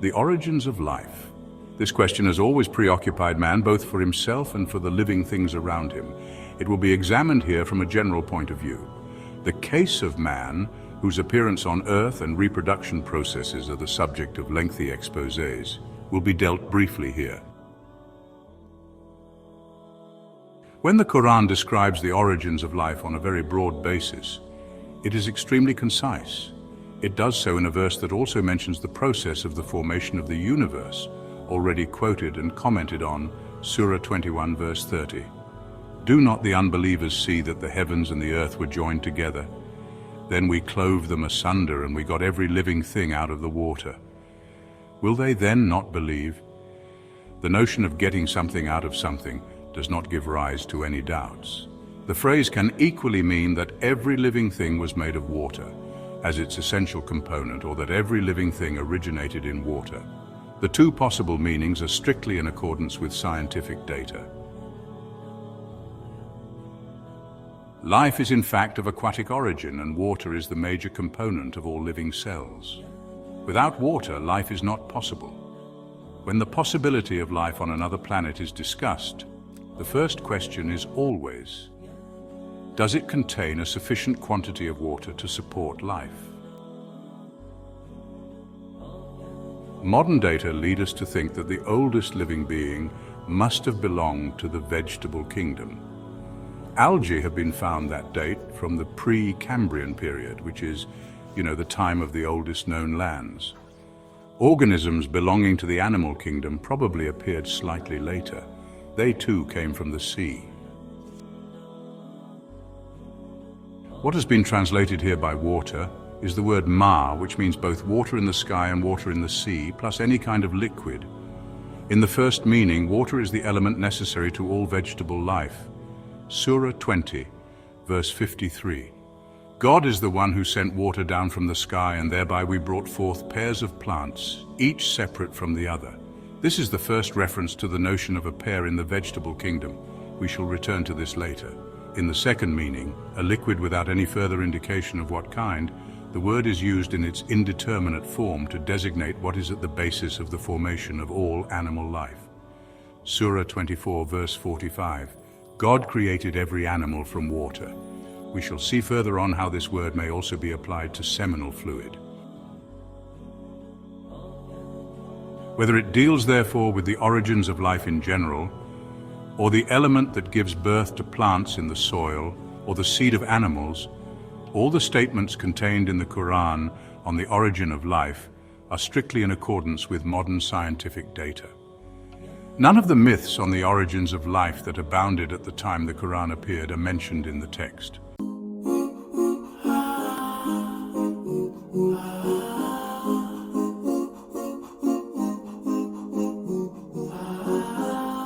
The origins of life. This question has always preoccupied man, both for himself and for the living things around him. It will be examined here from a general point of view. The case of man, whose appearance on earth and reproduction processes are the subject of lengthy exposés, will be dealt briefly here. When the Qur'an describes the origins of life on a very broad basis, it is extremely concise. It does so in a verse that also mentions the process of the formation of the universe, already quoted and commented on, Surah 21 verse 30. Do not the unbelievers see that the heavens and the earth were joined together? Then we clove them asunder and we got every living thing out of the water. Will they then not believe? The notion of getting something out of something does not give rise to any doubts. The phrase can equally mean that every living thing was made of water as its essential component, or that every living thing originated in water. The two possible meanings are strictly in accordance with scientific data. Life is in fact of aquatic origin, and water is the major component of all living cells. Without water, life is not possible. When the possibility of life on another planet is discussed, the first question is always, does it contain a sufficient quantity of water to support life? Modern data lead us to think that the oldest living being must have belonged to the vegetable kingdom. Algae have been found that date from the pre-Cambrian period, which is, the time of the oldest known lands. Organisms belonging to the animal kingdom probably appeared slightly later. They too came from the sea. What has been translated here by water is the word ma, which means both water in the sky and water in the sea, plus any kind of liquid. In the first meaning, water is the element necessary to all vegetable life. Surah 20, verse 53. God is the one who sent water down from the sky, and thereby we brought forth pairs of plants, each separate from the other. This is the first reference to the notion of a pair in the vegetable kingdom. We shall return to this later. In the second meaning, a liquid without any further indication of what kind, the word is used in its indeterminate form to designate what is at the basis of the formation of all animal life. Surah 24, verse 45. God created every animal from water. We shall see further on how this word may also be applied to seminal fluid. Whether it deals therefore with the origins of life in general, or the element that gives birth to plants in the soil, or the seed of animals, all the statements contained in the Qur'an on the origin of life are strictly in accordance with modern scientific data. None of the myths on the origins of life that abounded at the time the Qur'an appeared are mentioned in the text.